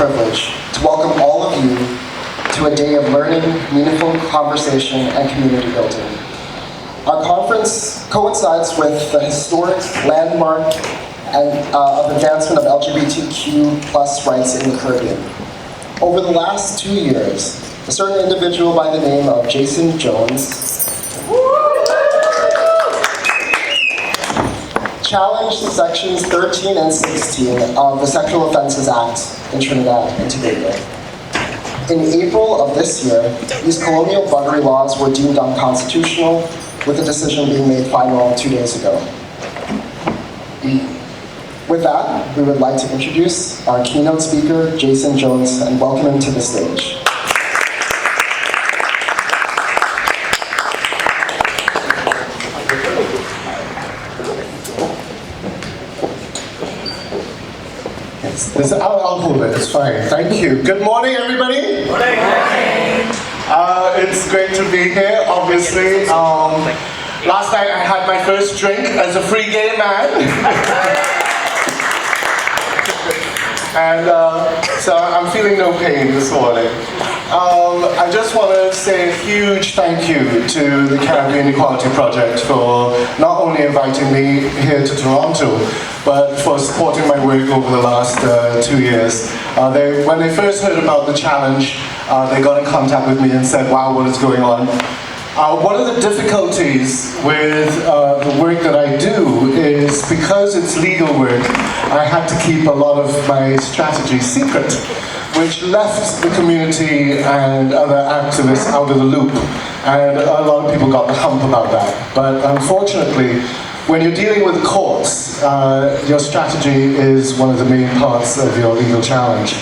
privilege to welcome all of you to a day of learning, meaningful conversation, and community building. Our conference coincides with the historic landmark of advancement of LGBTQ plus rights in the Caribbean. Over the last 2 years, a certain individual by the name of Jason Jones challenged sections 13 and 16 of the Sexual Offences Act in Trinidad and Tobago. In April of this year, these colonial buggery laws were deemed unconstitutional, with the decision being made final 2 days ago. With that, we would like to introduce our keynote speaker, Jason Jones, and welcome him to the stage. I'll hold it, it's fine. Thank you. Good morning, everybody. Good morning. It's great to be here, obviously. Last night I had my first drink as a free gay man. And so I'm feeling no pain this morning. I just want to say a huge thank you to the Caribbean Equality Project for not only inviting me here to Toronto, but for supporting my work over the last 2 years. When they first heard about the challenge, they got in contact with me and said, wow, what is going on? One of the difficulties with the work that I do is because it's legal work, I had to keep a lot of my strategy secret, which left the community and other activists out of the loop. And a lot of people got the hump about that. But unfortunately, when you're dealing with courts, your strategy is one of the main parts of your legal challenge.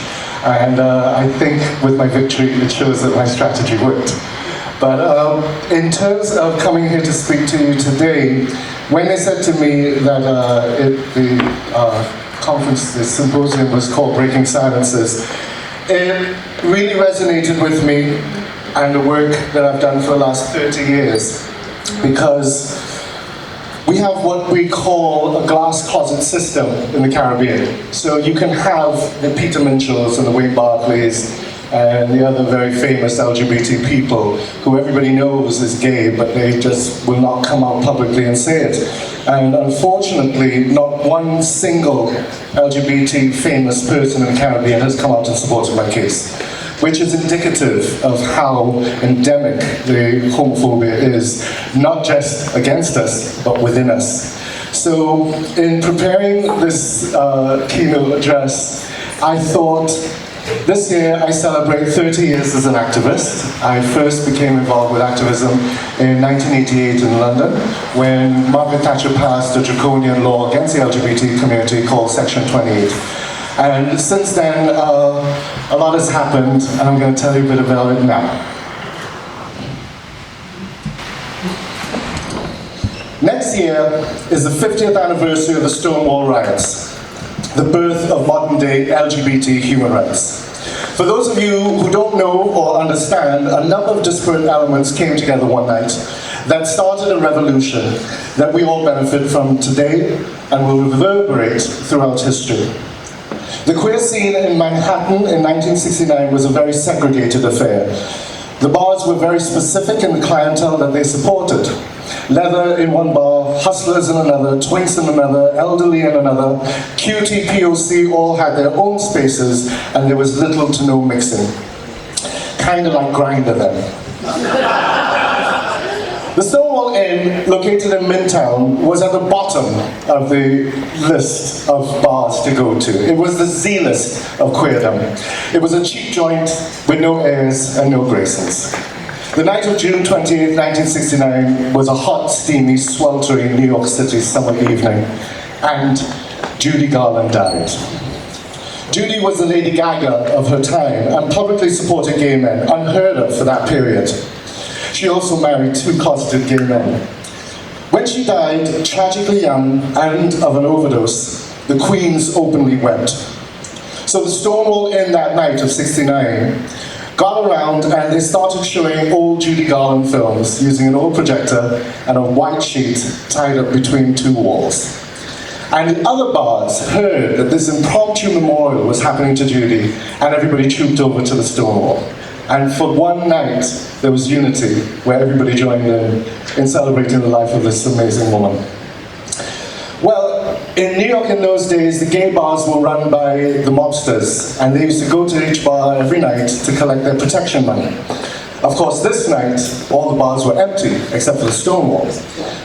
And I think with my victory, it shows that my strategy worked. But in terms of coming here to speak to you today, when they said to me that the symposium was called Breaking Silences, it really resonated with me and the work that I've done for the last 30 years, because we have what we call a glass closet system in the Caribbean. So you can have the Peter Minchells and the Wayne Barclays and the other very famous LGBT people who everybody knows is gay, but they just will not come out publicly and say it. And unfortunately, not one single LGBT famous person in the Caribbean has come out in support of my case, which is indicative of how endemic the homophobia is, not just against us, but within us. So in preparing this keynote address, I thought, this year I celebrate 30 years as an activist. I first became involved with activism in 1988 in London, when Margaret Thatcher passed a draconian law against the LGBT community called Section 28. And since then, a lot has happened, and I'm going to tell you a bit about it now. Next year is the 50th anniversary of the Stonewall riots, the birth of modern-day LGBT human rights. For those of you who don't know or understand, a number of disparate elements came together one night that started a revolution that we all benefit from today and will reverberate throughout history. The queer scene in Manhattan in 1969 was a very segregated affair. The bars were very specific in the clientele that they supported. Leather in one bar, hustlers in another, twinks in another, elderly in another, QT, POC all had their own spaces, and there was little to no mixing. Kind of like Grindr then. The Stonewall Inn, located in Midtown, was at the bottom of the list of bars to go to. It was the Z-list of queerdom. It was a cheap joint with no airs and no graces. The night of June 28, 1969 was a hot, steamy, sweltering New York City summer evening, and Judy Garland died. Judy was the Lady Gaga of her time and publicly supported gay men, unheard of for that period. She also married 2 closeted gay men. When she died, tragically young and of an overdose, the Queens openly wept. So the Stonewall Inn that night of '69 got around and they started showing old Judy Garland films using an old projector and a white sheet tied up between 2 walls. And the other bars heard that this impromptu memorial was happening to Judy, and everybody trooped over to the Stonewall. And for one night, there was unity, where everybody joined in celebrating the life of this amazing woman. Well, in New York in those days, the gay bars were run by the mobsters, and they used to go to each bar every night to collect their protection money. Of course, this night, all the bars were empty, except for the Stonewall.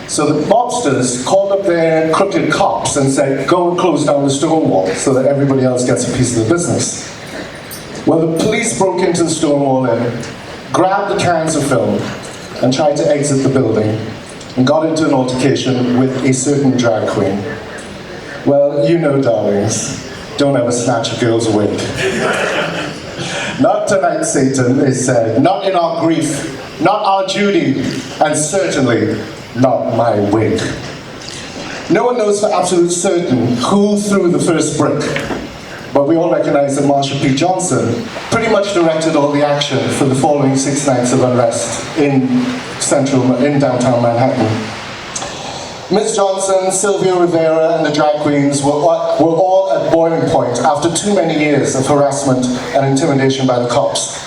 So the mobsters called up their crooked cops and said, go and close down the Stonewall so that everybody else gets a piece of the business. Well, the police broke into the Stonewall Inn, grabbed the cans of film, and tried to exit the building, and got into an altercation with a certain drag queen. Well, you know, darlings, don't ever snatch a girl's wig. Not tonight, Satan, they said. Not in our grief, not our Judy, and certainly not my wig. No one knows for absolute certain who threw the first brick, but we all recognize that Marsha P. Johnson pretty much directed all the action for the following 6 nights of unrest in downtown Manhattan. Ms. Johnson, Sylvia Rivera, and the drag queens were all at boiling point after too many years of harassment and intimidation by the cops.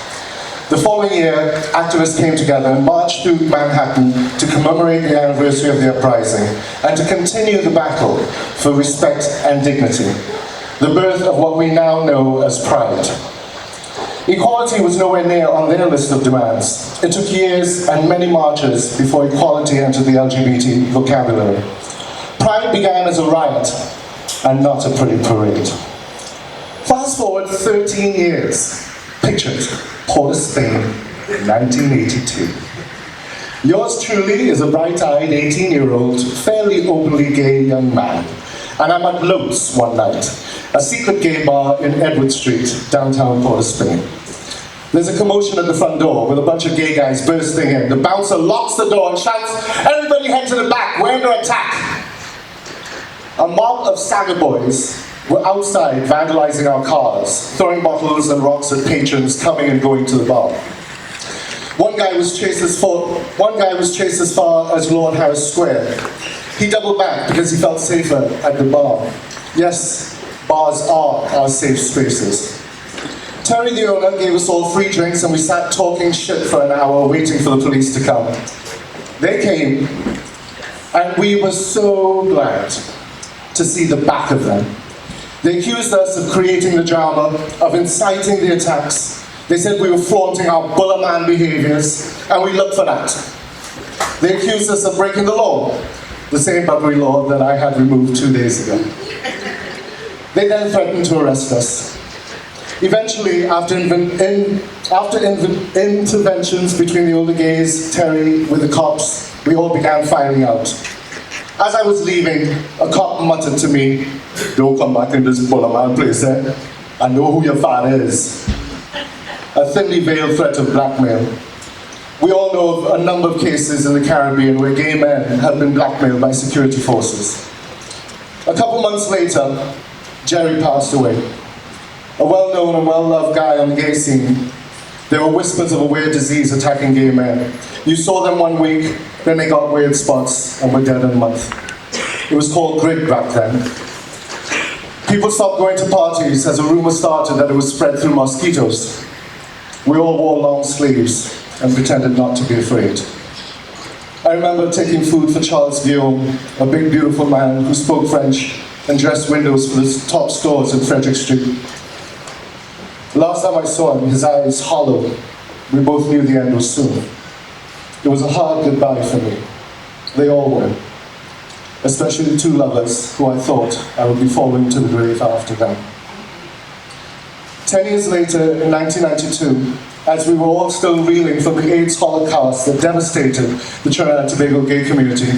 The following year, activists came together and marched through Manhattan to commemorate the anniversary of the uprising and to continue the battle for respect and dignity, the birth of what we now know as Pride. Equality was nowhere near on their list of demands. It took years and many marches before equality entered the LGBT vocabulary. Pride began as a riot and not a pretty parade. Fast forward 13 years. Picture it, Port of Spain, 1982. Yours truly is a bright-eyed 18-year-old, fairly openly gay young man. And I'm at Lowe's one night, a secret gay bar in Edward Street, downtown Port of Spain. There's a commotion at the front door with a bunch of gay guys bursting in. The bouncer locks the door and shouts, "Everybody head to the back, we're under attack!" A mob of Saga boys were outside vandalizing our cars, throwing bottles and rocks at patrons coming and going to the bar. One guy was chased as far as Lord Harris Square. He doubled back because he felt safer at the bar. Yes, bars are our safe spaces. Terry, the owner, gave us all free drinks and we sat talking shit for an hour waiting for the police to come. They came, and we were so glad to see the back of them. They accused us of creating the drama, of inciting the attacks. They said we were flaunting our Buller Man behaviors, and we looked for that. They accused us of breaking the law, the same buggery law that I had removed 2 days ago. They then threatened to arrest us. Eventually, after interventions between the older gays, Terry, with the cops, we all began filing out. As I was leaving, a cop muttered to me, "Don't come back in this Buller Man place, eh? I know who your father is." A thinly veiled threat of blackmail. We all know of a number of cases in the Caribbean where gay men have been blackmailed by security forces. A couple months later, Jerry passed away. A well-known and well-loved guy on the gay scene. There were whispers of a weird disease attacking gay men. You saw them one week, then they got weird spots and were dead in a month. It was called grig back then. People stopped going to parties as a rumor started that it was spread through mosquitoes. We all wore long sleeves and pretended not to be afraid. I remember taking food for Charles Guillaume, a big beautiful man who spoke French and dressed windows for the top stores in Frederick Street. Last time I saw him, his eyes hollow. We both knew the end was soon. It was a hard goodbye for me. They all were. Especially the two lovers who I thought I would be following to the grave after them. 10 years later, in 1992, as we were all still reeling from the AIDS holocaust that devastated the Trinidad Tobago gay community,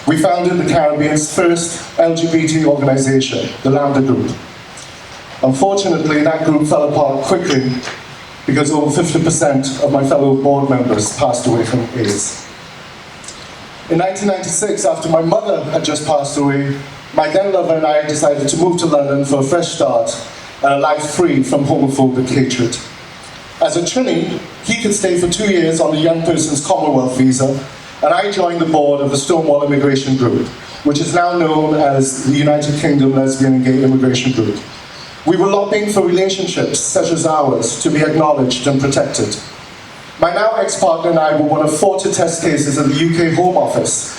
we founded the Caribbean's first LGBT organization, the Lambda Group. Unfortunately, that group fell apart quickly because over 50% of my fellow board members passed away from AIDS. In 1996, after my mother had just passed away, my then lover and I decided to move to London for a fresh start and a life free from homophobic hatred. As a Trini, he could stay for 2 years on the Young Person's Commonwealth visa, and I joined the board of the Stonewall Immigration Group, which is now known as the United Kingdom Lesbian and Gay Immigration Group. We were lobbying for relationships such as ours to be acknowledged and protected. My now ex-partner and I were one of 4 test cases at the UK Home Office,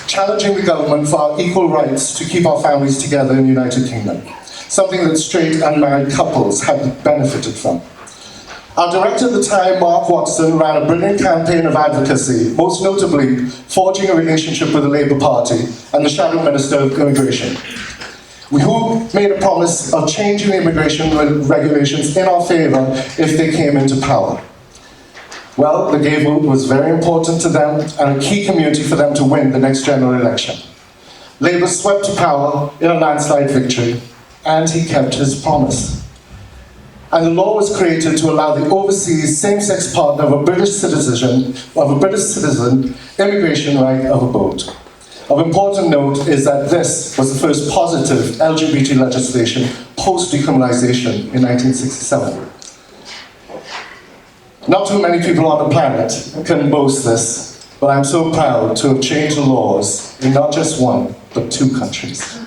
challenging the government for our equal rights to keep our families together in the United Kingdom, something that straight and married couples had benefited from. Our director at the time, Mark Watson, ran a brilliant campaign of advocacy, most notably forging a relationship with the Labour Party and the Shadow Minister of Immigration, who made a promise of changing the immigration regulations in our favour if they came into power. Well, the gay vote was very important to them and a key community for them to win the next general election. Labour swept to power in a landslide victory, and he kept his promise. And the law was created to allow the overseas same-sex partner of a British citizen, immigration right of abode. Of important note is that this was the first positive LGBT legislation post-decriminalisation in 1967. Not too many people on the planet can boast this, but I'm so proud to have changed the laws in not just 1, but 2 countries.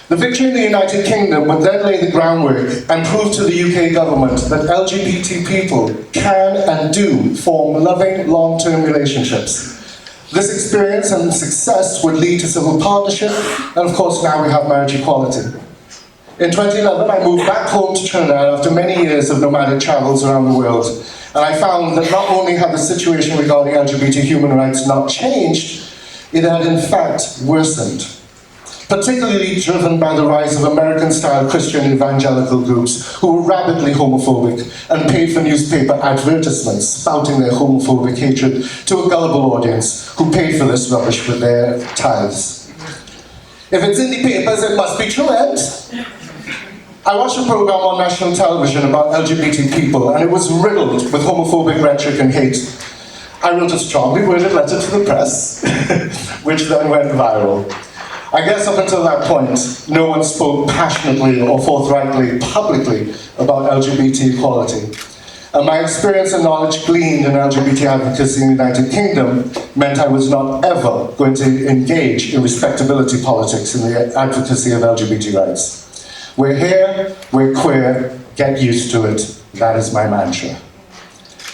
The victory in the United Kingdom would then lay the groundwork and prove to the UK government that LGBT people can and do form loving, long-term relationships. This experience and success would lead to civil partnership, and of course now we have marriage equality. In 2011, I moved back home to Trinidad after many years of nomadic travels around the world, and I found that not only had the situation regarding LGBT human rights not changed, it had in fact worsened. Particularly driven by the rise of American-style Christian evangelical groups who were rabidly homophobic and paid for newspaper advertisements spouting their homophobic hatred to a gullible audience who paid for this rubbish with their tithes. If it's in the papers, it must be true, and I watched a program on national television about LGBT people, and it was riddled with homophobic rhetoric and hate. I wrote a strongly worded letter to the press, which then went viral. I guess up until that point, no one spoke passionately or forthrightly, publicly, about LGBT equality. And my experience and knowledge gleaned in LGBT advocacy in the United Kingdom meant I was not ever going to engage in respectability politics in the advocacy of LGBT rights. We're here, we're queer, get used to it. That is my mantra.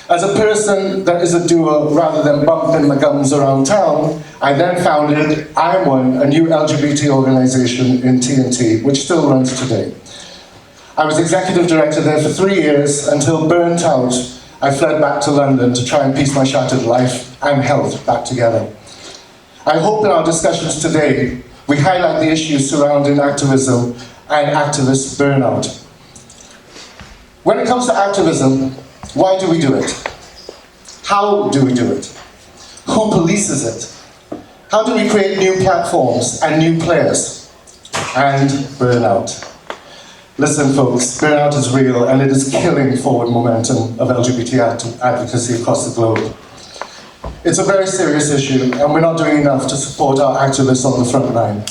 As a person that is a doer rather than bumping my gums around town, I then founded I'm One, a new LGBT organisation in TNT, which still runs today. I was executive director there for 3 years until, burnt out, I fled back to London to try and piece my shattered life and health back together. I hope in our discussions today we highlight the issues surrounding activism and activist burnout. When it comes to activism, why do we do it? How do we do it? Who polices it? How do we create new platforms and new players? And burnout. Listen folks, burnout is real and it is killing forward momentum of LGBT advocacy across the globe. It's a very serious issue and we're not doing enough to support our activists on the front line.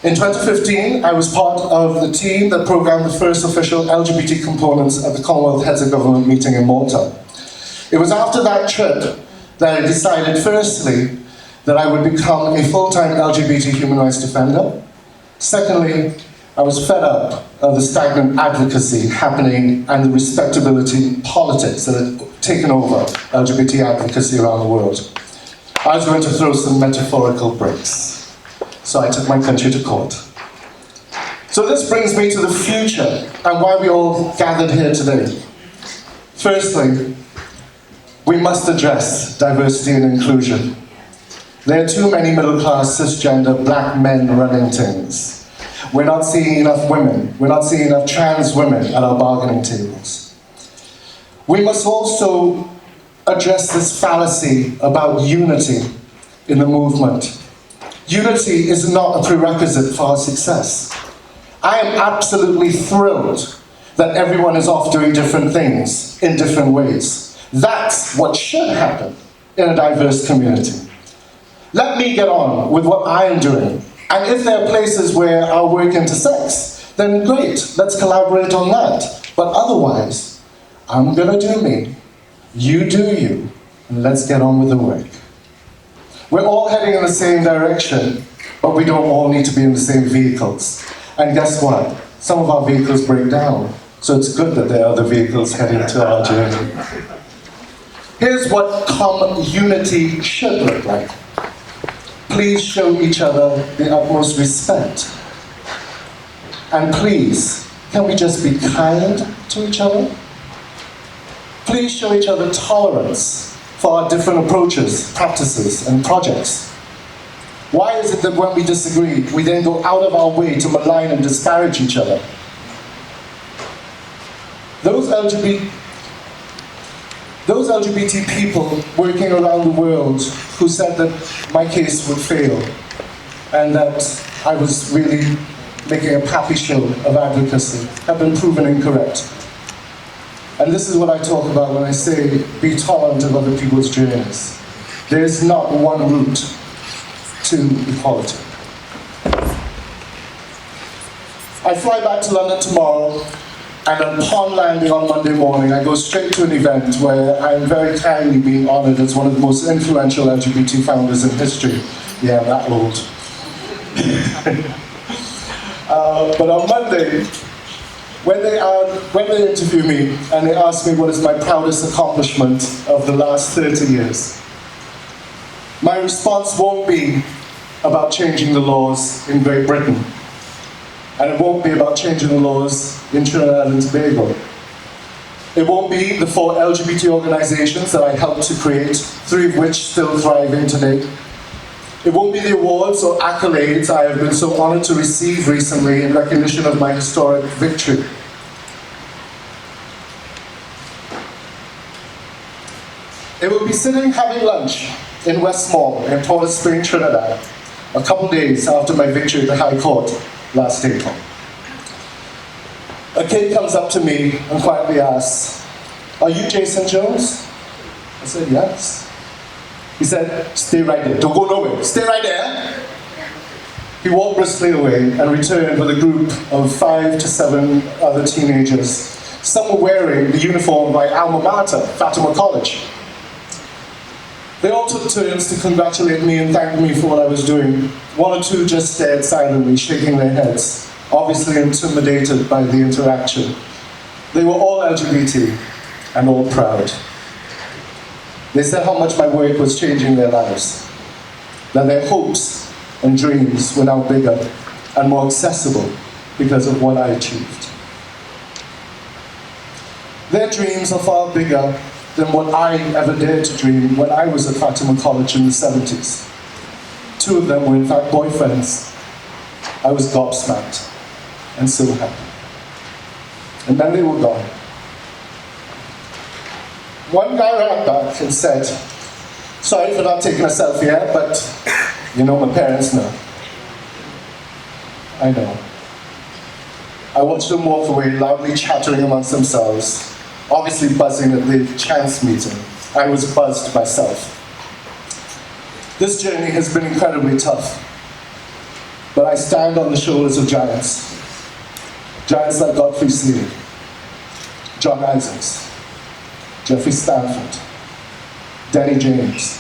In 2015, I was part of the team that programmed the first official LGBT components at the Commonwealth Heads of Government meeting in Malta. It was after that trip that I decided, firstly, that I would become a full-time LGBT human rights defender. Secondly, I was fed up of the stagnant advocacy happening and the respectability politics that had taken over LGBT advocacy around the world. I was going to throw some metaphorical bricks. So I took my country to court. So this brings me to the future and why we all gathered here today. Firstly, we must address diversity and inclusion. There are too many middle-class, cisgender, black men running things. We're not seeing enough women. We're not seeing enough trans women at our bargaining tables. We must also address this fallacy about unity in the movement. Unity is not a prerequisite for our success. I am absolutely thrilled that everyone is off doing different things in different ways. That's what should happen in a diverse community. Let me get on with what I am doing. And if there are places where our work intersects, then great, let's collaborate on that. But otherwise, I'm gonna do me. You do you, and let's get on with the work. We're all heading in the same direction, but we don't all need to be in the same vehicles. And guess what? Some of our vehicles break down, so it's good that there are other vehicles heading to our journey. Here's what common unity should look like. Please show each other the utmost respect. And please, can we just be kind to each other? Please show each other tolerance for our different approaches, practices, and projects. Why is it that when we disagree, we then go out of our way to malign and disparage each other? Those LGBT people working around the world who said that my case would fail and that I was really making a pappy show of advocacy have been proven incorrect. And this is what I talk about when I say be tolerant of other people's journeys. There is not one route to equality. I fly back to London tomorrow, and upon landing on Monday morning, I go straight to an event where I'm very kindly being honoured as one of the most influential LGBT founders in history. Yeah, I'm that old. But on Monday, when they interview me and they ask me what is my proudest accomplishment of the last 30 years, my response won't be about changing the laws in Great Britain. And it won't be about changing the laws in Trinidad and Tobago. It won't be the 4 LGBT organizations that I helped to create, 3 of which still thriving today. It won't be the awards or accolades I have been so honored to receive recently in recognition of my historic victory. It will be sitting having lunch in Westmore in Port of Spring, Trinidad, a couple days after my victory at the High Court last April. A kid comes up to me and quietly asks, "Are you Jason Jones?" I said, "Yes." He said, "Stay right there, don't go nowhere, stay right there." He walked briskly away and returned with a group of 5 to 7 other teenagers. Some were wearing the uniform of my alma mater, Fatima College. They all took turns to congratulate me and thank me for what I was doing. 1 or 2 just stared silently, shaking their heads, obviously intimidated by the interaction. They were all LGBT and all proud. They said how much my work was changing their lives, that their hopes and dreams were now bigger and more accessible because of what I achieved. Their dreams are far bigger than what I ever dared to dream when I was at Fatima College in the 70s. 2 of them were in fact boyfriends. I was gobsmacked and so happy. And then they were gone. One guy ran back and said, "Sorry for not taking a selfie yet, but you know my parents know." I know. I watched them walk away, loudly chattering amongst themselves, obviously buzzing at the chance meeting. I was buzzed myself. This journey has been incredibly tough, but I stand on the shoulders of giants. Giants like Godfrey Sleeve, John Isaacs, Jeffrey Stanford, Danny James,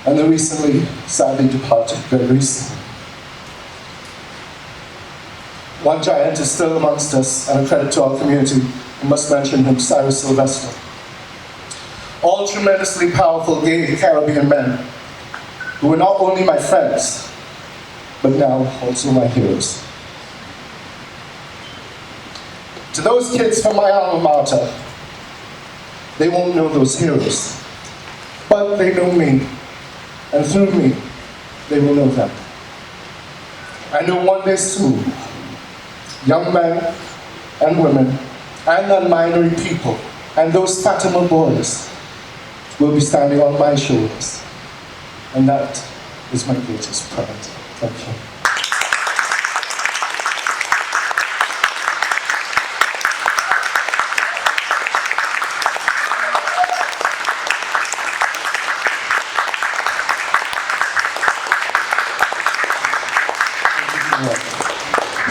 and the recently, sadly departed Greg Reese. One giant is still amongst us and a credit to our community. I must mention him, Cyrus Sylvester. All tremendously powerful gay Caribbean men who were not only my friends, but now also my heroes. To those kids from my alma mater, they won't know those heroes, but they know me, and through me, they will know them. I know one day soon, young men and women and non-binary people and those Fatima boys will be standing on my shoulders, and that is my greatest pride. Thank you.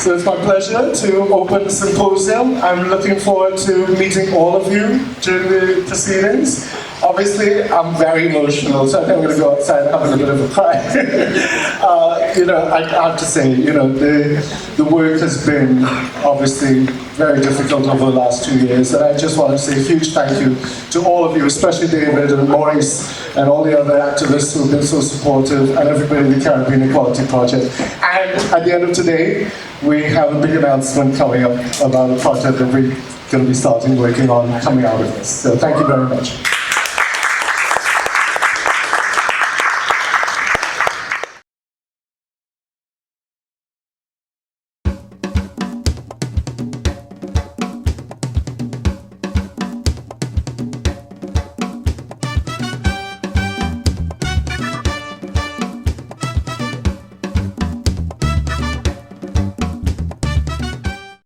So it's my pleasure to open the symposium. I'm looking forward to meeting all of you during the proceedings. Obviously, I'm very emotional, so I think I'm going to go outside having a bit of a cry. I have to say, the work has been obviously very difficult over the last 2 years, and I just want to say a huge thank you to all of you, especially David and Maurice and all the other activists who have been so supportive, and everybody in the Caribbean Equality Project. And at the end of today, we have a big announcement coming up about a project that we're going to be starting working on coming out of this. So thank you very much.